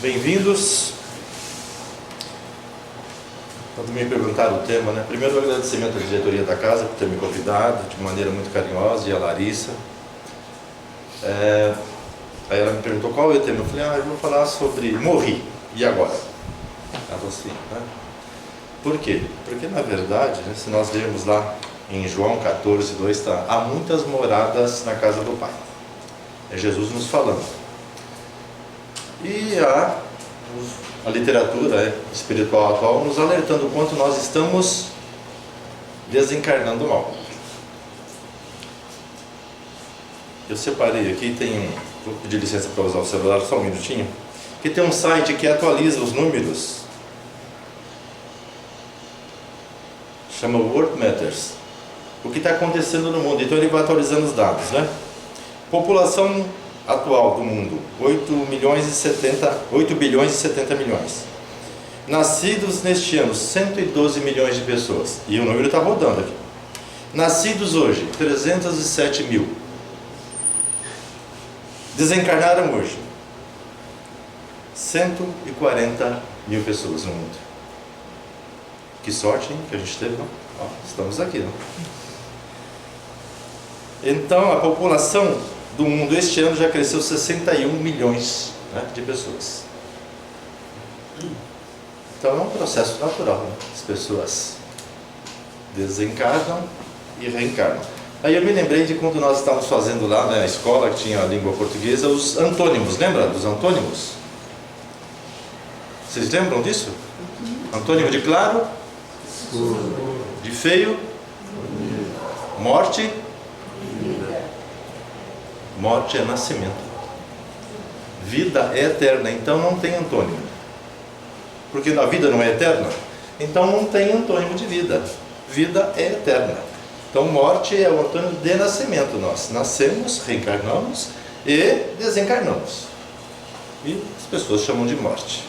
Bem-vindos. Quando me perguntaram o tema, primeiro um agradecimento à diretoria da casa por ter me convidado de maneira muito carinhosa, e a Larissa. Aí ela me perguntou qual é o tema. Eu falei, eu vou falar sobre morri, e agora? Ela falou assim, Por quê? Porque na verdade, se nós lermos lá em João 14:2, está: há muitas moradas na casa do Pai. É Jesus nos falando. E a literatura espiritual atual nos alertando o quanto nós estamos desencarnando mal. Eu separei aqui, vou pedir licença para usar o celular só um minutinho, que tem um site que atualiza os números, chama World Matters, o que está acontecendo no mundo. Então ele vai atualizando os dados, População atual do mundo, 8 bilhões e 70 milhões. Nascidos neste ano, 112 milhões de pessoas. E o número está rodando aqui. Nascidos hoje, 307 mil. Desencarnaram hoje, 140 mil pessoas no mundo. Que sorte, hein, que a gente teve, não? Estamos aqui, não? Então, a população do mundo este ano já cresceu 61 milhões de pessoas. Então é um processo natural, As pessoas desencarnam e reencarnam. Aí eu me lembrei de quando nós estávamos fazendo lá na escola, que tinha a língua portuguesa, os antônimos. Lembra dos antônimos? Vocês lembram disso? Antônimo de claro, de feio, morte. Morte é nascimento. Vida é eterna, então não tem antônimo. Porque a vida não é eterna, então não tem antônimo de vida. Vida é eterna. Então morte é o antônimo de nascimento. Nós nascemos, reencarnamos e desencarnamos. E as pessoas chamam de morte.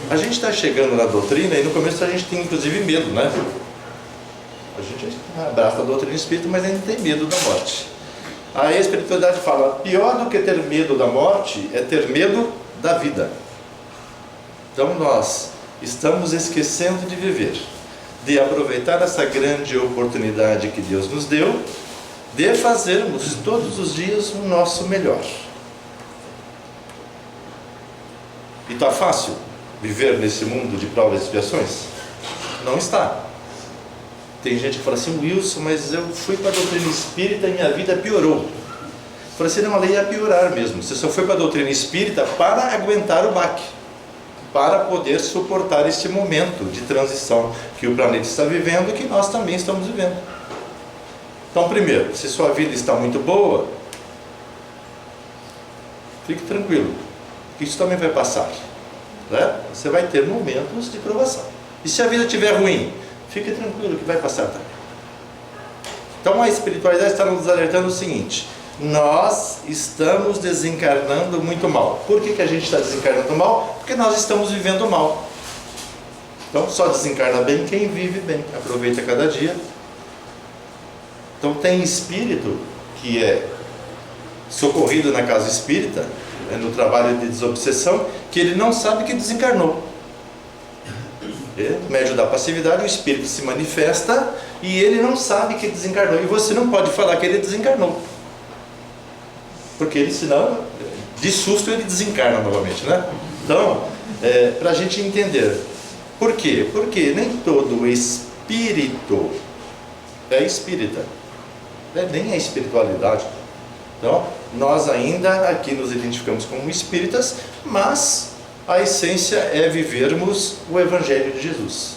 A gente está chegando na doutrina e no começo a gente tem inclusive medo, A gente abraça a doutrina espírita, mas ainda tem medo da morte. A espiritualidade fala: pior do que ter medo da morte é ter medo da vida. Então nós estamos esquecendo de viver, de aproveitar essa grande oportunidade que Deus nos deu, de fazermos todos os dias o nosso melhor. E está fácil viver nesse mundo de provas e expiações? Não está. Tem gente que fala assim: Wilson, mas eu fui para a doutrina espírita e minha vida piorou. Eu falei assim: não, a lei ia piorar mesmo. Você só foi para a doutrina espírita para aguentar o baque, para poder suportar este momento de transição que o planeta está vivendo e que nós também estamos vivendo. Então, primeiro, se sua vida está muito boa, fique tranquilo, que isso também vai passar, Você vai ter momentos de provação. E se a vida estiver ruim, fique tranquilo que vai passar também. Então a espiritualidade está nos alertando o seguinte: nós estamos desencarnando muito mal. Por que a gente está desencarnando mal? Porque nós estamos vivendo mal. Então só desencarna bem quem vive bem, aproveita cada dia. Então tem espírito que é socorrido na casa espírita, no trabalho de desobsessão, que ele não sabe que desencarnou. No médio da passividade, o espírito se manifesta e ele não sabe que desencarnou. E você não pode falar que ele desencarnou, porque ele, senão, de susto, ele desencarna novamente, Então, para a gente entender. Por quê? Porque nem todo espírito é espírita, nem é espiritualidade. Então, nós ainda aqui nos identificamos como espíritas, mas a essência é vivermos o Evangelho de Jesus.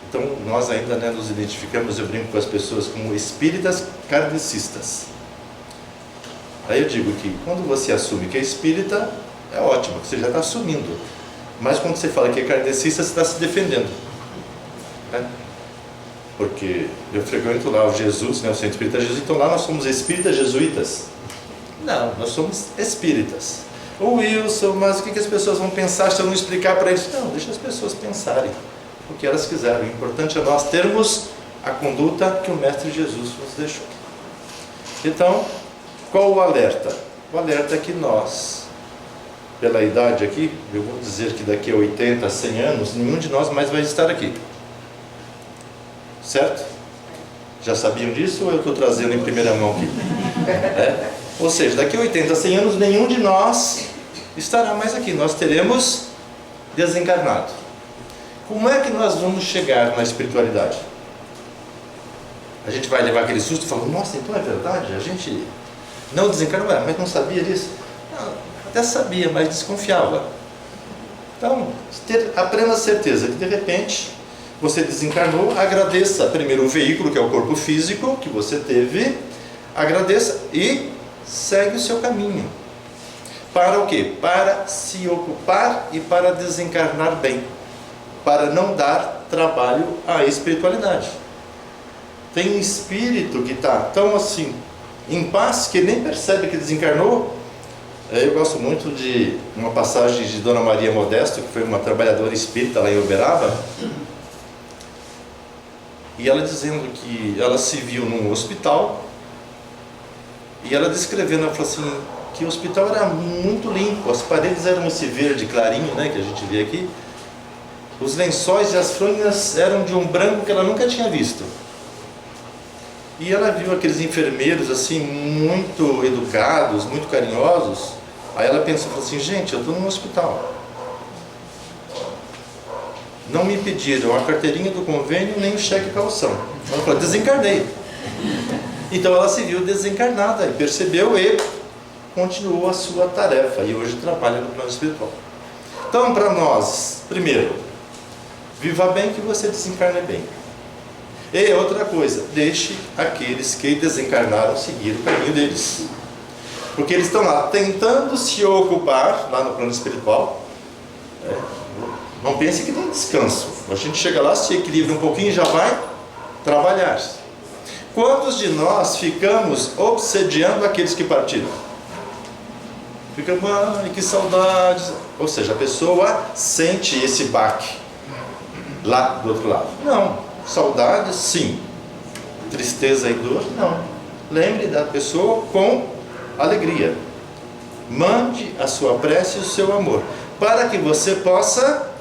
Então nós ainda nos identificamos, eu brinco com as pessoas, como espíritas kardecistas. Aí eu digo que quando você assume que é espírita, é ótimo, você já está assumindo. Mas quando você fala que é kardecista, você está se defendendo, Porque eu frequento lá o Jesus, o Centro Espírita Jesus, então lá nós somos espíritas jesuítas. Não, nós somos espíritas. Wilson, mas o que as pessoas vão pensar se eu não explicar para eles? Não, deixa as pessoas pensarem o que elas quiserem. O importante é nós termos a conduta que o Mestre Jesus nos deixou. Então, qual o alerta? O alerta é que nós, pela idade aqui, eu vou dizer que daqui a 80, 100 anos, nenhum de nós mais vai estar aqui. Certo? Já sabiam disso ou eu estou trazendo em primeira mão aqui? Ou seja, daqui a 80, 100 anos, nenhum de nós estará mais aqui. Nós teremos desencarnado. Como é que nós vamos chegar na espiritualidade? A gente vai levar aquele susto e falar, nossa, então é verdade? A gente não desencarnou, mas não sabia disso? Não, até sabia, mas desconfiava. Então, ter a plena certeza que de repente você desencarnou, agradeça primeiro o veículo, que é o corpo físico que você teve, agradeça e segue o seu caminho. Para o quê? Para se ocupar e para desencarnar bem, para não dar trabalho à espiritualidade. Tem um espírito que está tão assim, em paz, que nem percebe que desencarnou. Eu gosto muito de uma passagem de Dona Maria Modesto, que foi uma trabalhadora espírita lá em Uberaba, e ela dizendo que ela se viu num hospital, e ela descrevendo, ela falou assim, que o hospital era muito limpo, as paredes eram esse verde clarinho, né, que a gente vê aqui, os lençóis e as fronhas eram de um branco que ela nunca tinha visto. E ela viu aqueles enfermeiros assim, muito educados, muito carinhosos. Aí ela pensou, falou assim, gente, eu estou num hospital. Não me pediram a carteirinha do convênio, nem o cheque calção. Ela falou, desencarnei. Então ela se viu desencarnada e percebeu e continuou a sua tarefa. E hoje trabalha no plano espiritual. Então, para nós, primeiro, viva bem que você desencarne bem. E outra coisa, deixe aqueles que desencarnaram seguir o caminho deles. Porque eles estão lá tentando se ocupar, lá no plano espiritual. Não pense que tem descanso. A gente chega lá, se equilibra um pouquinho e já vai trabalhar. Quantos de nós ficamos obsediando aqueles que partiram? Ficamos, ai, que saudades. Ou seja, a pessoa sente esse baque lá do outro lado. Não. Saudade, sim. Tristeza e dor, não. Lembre da pessoa com alegria. Mande a sua prece e o seu amor, para que você possa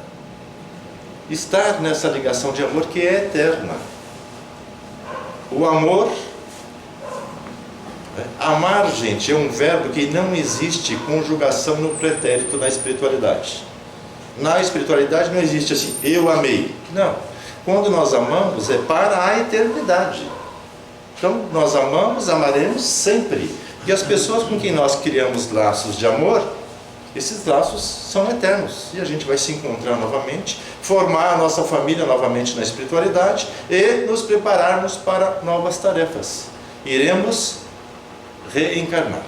estar nessa ligação de amor que é eterna. O amor, amar, gente, é um verbo que não existe conjugação no pretérito na espiritualidade. Na espiritualidade não existe assim, eu amei. Não. Quando nós amamos é para a eternidade. Então nós amamos, amaremos sempre. E as pessoas com quem nós criamos laços de amor, esses laços são eternos. E a gente vai se encontrar novamente, formar a nossa família novamente na espiritualidade e nos prepararmos para novas tarefas. Iremos reencarnar.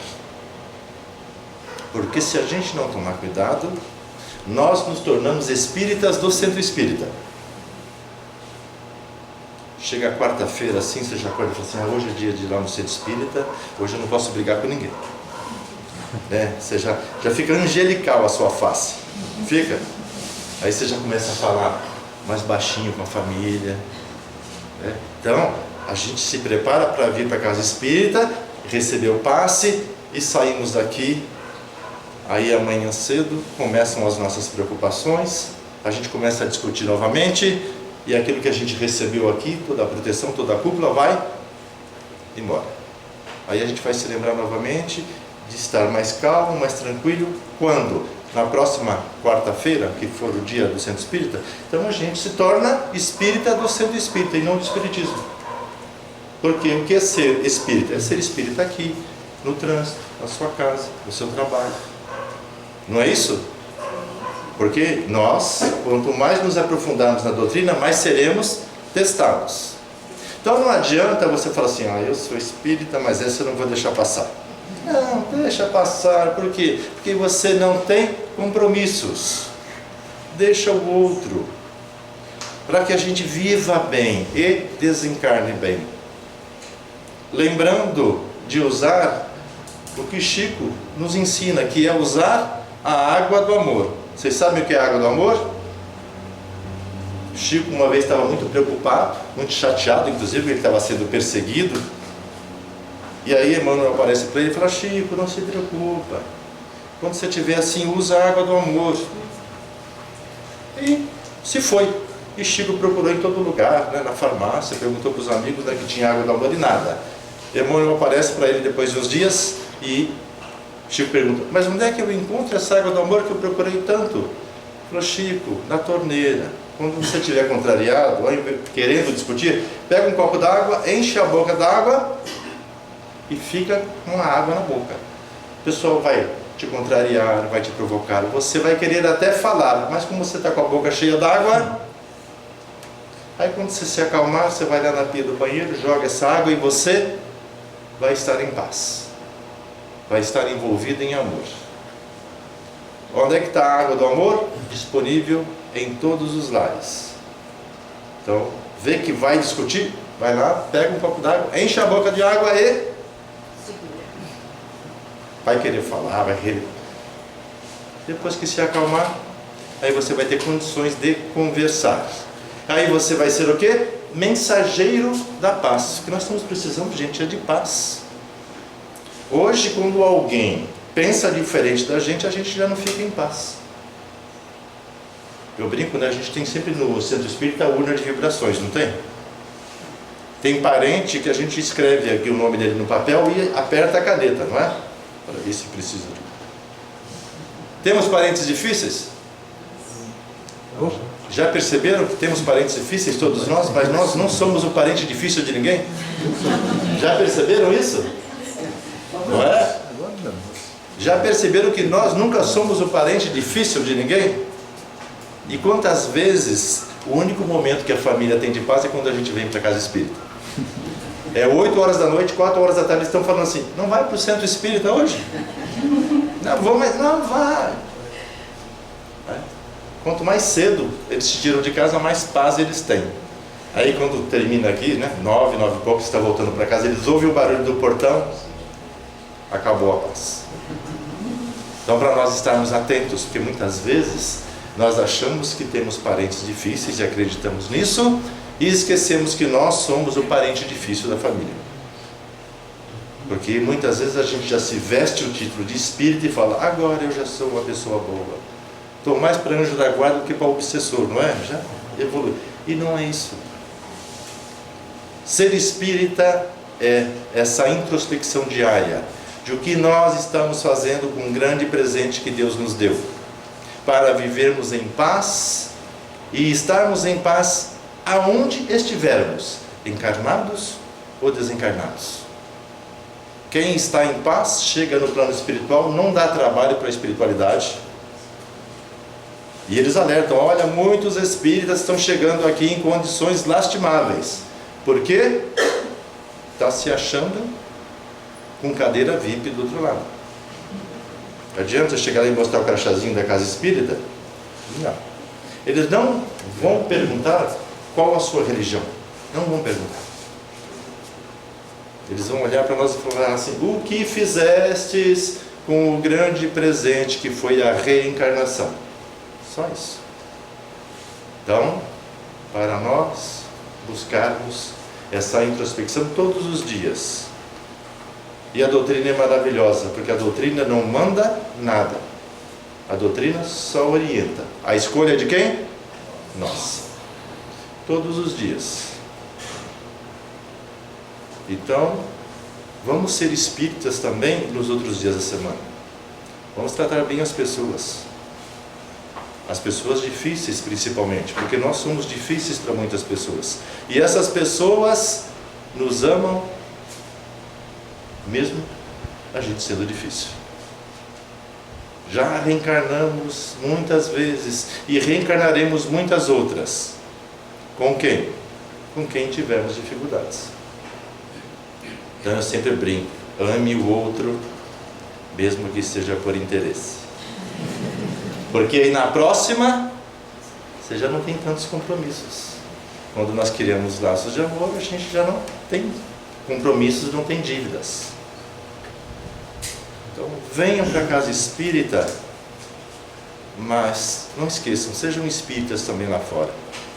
Porque se a gente não tomar cuidado, nós nos tornamos espíritas do centro espírita. Chega quarta-feira assim, você já acorda e fala assim, hoje é dia de ir lá no centro espírita, hoje eu não posso brigar com ninguém. Você já fica angelical a sua face. Fica. Aí você já começa a falar mais baixinho com a família. Então, a gente se prepara para vir para a casa espírita, receber o passe e saímos daqui. Aí amanhã cedo começam as nossas preocupações, a gente começa a discutir novamente. E aquilo que a gente recebeu aqui, toda a proteção, toda a cúpula, vai embora. Aí a gente vai se lembrar novamente de estar mais calmo, mais tranquilo. Quando? Na próxima quarta-feira, que for o dia do Centro Espírita, então a gente se torna espírita do Centro Espírita e não do Espiritismo. Porque o que é ser espírita? É ser espírita aqui, no trânsito, na sua casa, no seu trabalho. Não é isso? Porque nós, quanto mais nos aprofundarmos na doutrina, mais seremos testados. Então não adianta você falar assim, eu sou espírita, mas essa eu não vou deixar passar. Não, deixa passar. Por quê? Porque você não tem compromissos. Deixa o outro. Para que a gente viva bem e desencarne bem. Lembrando de usar o que Chico nos ensina, que é usar a água do amor. Vocês sabem o que é a água do amor? Chico uma vez estava muito preocupado, muito chateado, inclusive ele estava sendo perseguido. E aí Emmanuel aparece para ele e fala: Chico, não se preocupa, quando você estiver assim, usa a água do amor. E se foi. E Chico procurou em todo lugar, né, na farmácia, perguntou para os amigos, né, que tinha água do amor e nada. Emmanuel aparece para ele depois de uns dias e Chico pergunta: mas onde é que eu encontro essa água do amor que eu procurei tanto? Ele falou: Chico, na torneira. Quando você estiver contrariado, querendo discutir, pega um copo d'água, enche a boca d'água e fica com a água na boca. O pessoal vai te contrariar, vai te provocar, você vai querer até falar, mas como você está com a boca cheia d'água, aí quando você se acalmar, você vai lá na pia do banheiro, joga essa água e você vai estar em paz, vai estar envolvido em amor. Onde é que está a água do amor? Disponível em todos os lares. Então, vê que vai discutir, vai lá, pega um copo d'água, enche a boca de água e vai querer falar, vai querer. Depois que se acalmar, aí você vai ter condições de conversar. Aí você vai ser o quê? Mensageiro da paz. O que nós estamos precisando, gente, é de paz. Hoje, quando alguém pensa diferente da gente, a gente já não fica em paz. Eu brinco, né? A gente tem sempre no centro espírita a urna de vibrações, não tem? Tem parente que a gente escreve aqui o nome dele no papel e aperta a caneta, não é? Para ver se precisa. Temos parentes difíceis? Já perceberam que temos parentes difíceis, todos nós? Mas nós não somos o parente difícil de ninguém? Já perceberam isso? Não é? Já perceberam que nós nunca somos o parente difícil de ninguém? E quantas vezes o único momento que a família tem de paz é quando a gente vem para a casa espírita? É 8 horas da noite, 4 horas da tarde, eles estão falando assim: não vai para o centro espírita hoje? Não vou, mas não vai. Quanto mais cedo eles se tiram de casa, mais paz eles têm. Aí quando termina aqui, né, 9 e pouco, está voltando para casa, eles ouvem o barulho do portão, acabou a paz. Então, para nós estarmos atentos, porque muitas vezes nós achamos que temos parentes difíceis e acreditamos nisso, e esquecemos que nós somos o parente difícil da família. Porque muitas vezes a gente já se veste o título de espírito e fala: agora eu já sou uma pessoa boa. Estou mais para anjo da guarda do que para obsessor, não é? Já evolui. E não é isso. Ser espírita é essa introspecção diária de o que nós estamos fazendo com o grande presente que Deus nos deu, para vivermos em paz e estarmos em paz aonde estivermos, encarnados ou desencarnados. Quem está em paz chega no plano espiritual, não dá trabalho para a espiritualidade. E eles alertam: olha, muitos espíritas estão chegando aqui em condições lastimáveis. Por quê? Está se achando com cadeira VIP do outro lado. Adianta chegar lá e mostrar o crachazinho da casa espírita? Não. Eles não vão perguntar qual a sua religião. Não vão perguntar. Eles vão olhar para nós e falar assim: o que fizestes com o grande presente que foi a reencarnação? Só isso. Então, para nós buscarmos essa introspecção todos os dias. E a doutrina é maravilhosa, porque a doutrina não manda nada. A doutrina só orienta. A escolha é de quem? Nós. Todos os dias. Então, vamos ser espíritas também nos outros dias da semana. Vamos tratar bem as pessoas. As pessoas difíceis principalmente, porque nós somos difíceis para muitas pessoas. E essas pessoas nos amam, mesmo a gente sendo difícil. Já reencarnamos muitas vezes e reencarnaremos muitas outras. Com quem? Com quem tivermos dificuldades. Então eu sempre brinco: ame o outro, mesmo que seja por interesse. Porque aí na próxima, você já não tem tantos compromissos. Quando nós criamos laços de amor, a gente já não tem compromissos, não tem dívidas. Então, venham para a casa espírita, mas não esqueçam, sejam espíritas também lá fora.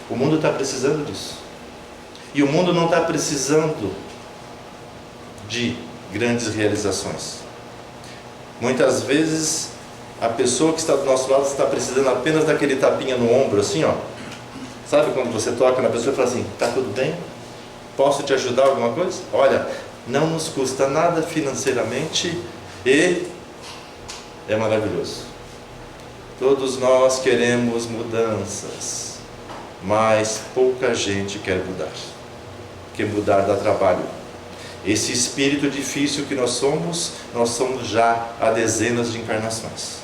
O mundo está precisando disso. E o mundo não está precisando de grandes realizações. Muitas vezes a pessoa que está do nosso lado está precisando apenas daquele tapinha no ombro, assim, ó. Sabe quando você toca na pessoa e fala assim: tá tudo bem? Posso te ajudar alguma coisa? Olha, não nos custa nada financeiramente e é maravilhoso. Todos nós queremos mudanças, mas pouca gente quer mudar, porque mudar dá trabalho. Esse espírito difícil que nós somos já há dezenas de encarnações.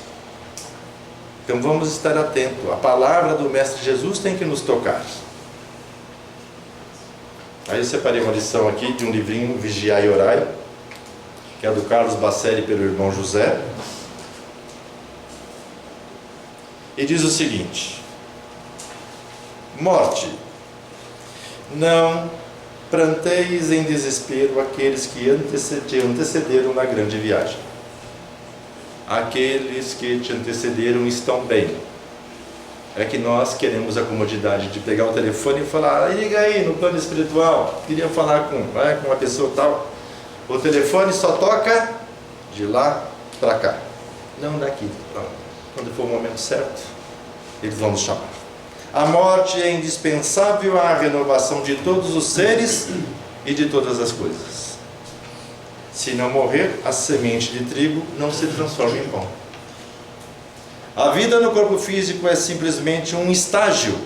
Então vamos estar atentos. A palavra do Mestre Jesus tem que nos tocar. Aí eu separei uma lição aqui de um livrinho, Vigiai e Orai, que é do Carlos Bacelli pelo irmão José. E diz o seguinte: morte, não pranteis em desespero aqueles que te antecederam na grande viagem. Aqueles que te antecederam estão bem. É que nós queremos a comodidade de pegar o telefone e falar: liga aí no plano espiritual, queria falar com uma pessoa tal. O telefone só toca de lá para cá, não daqui. Quando for o momento certo, eles vão nos chamar. A morte é indispensável à renovação de todos os seres e de todas as coisas. Se não morrer, a semente de trigo não se transforma em pão. A vida no corpo físico é simplesmente um estágio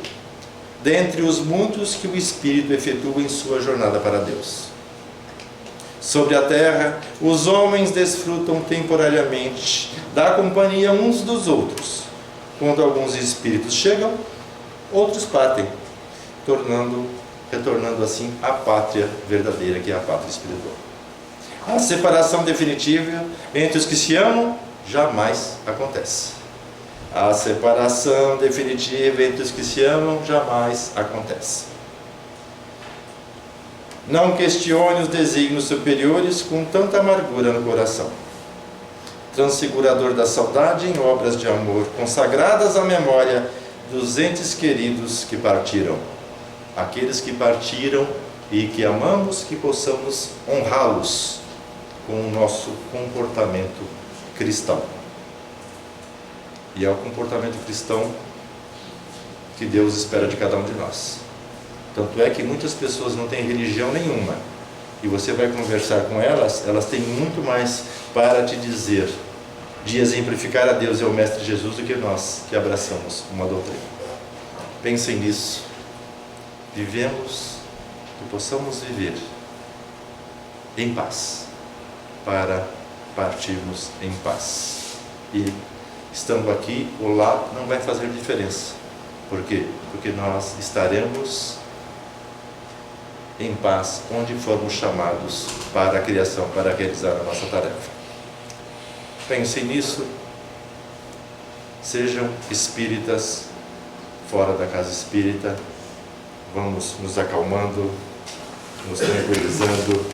dentre os muitos que o espírito efetua em sua jornada para Deus. Sobre a terra, os homens desfrutam temporariamente da companhia uns dos outros. Quando alguns espíritos chegam, outros partem, retornando assim à pátria verdadeira, que é a pátria espiritual. A separação definitiva entre os que se amam jamais acontece. A separação definitiva entre os que se amam jamais acontece. Não questione os desígnios superiores com tanta amargura no coração. Transfigurador da saudade em obras de amor consagradas à memória dos entes queridos que partiram. Aqueles que partiram e que amamos, que possamos honrá-los com o nosso comportamento cristão. E é o comportamento cristão que Deus espera de cada um de nós. Tanto é que muitas pessoas não têm religião nenhuma. E você vai conversar com elas, elas têm muito mais para te dizer, de exemplificar a Deus e ao Mestre Jesus, do que nós que abraçamos uma doutrina. Pensem nisso. Vivemos, que possamos viver em paz, para partirmos em paz. E estando aqui ou lá não vai fazer diferença. Por quê? Porque nós estaremos em paz onde formos chamados para a criação, para realizar a nossa tarefa. Pensem nisso. Sejam espíritas fora da casa espírita. Vamos nos acalmando, nos tranquilizando.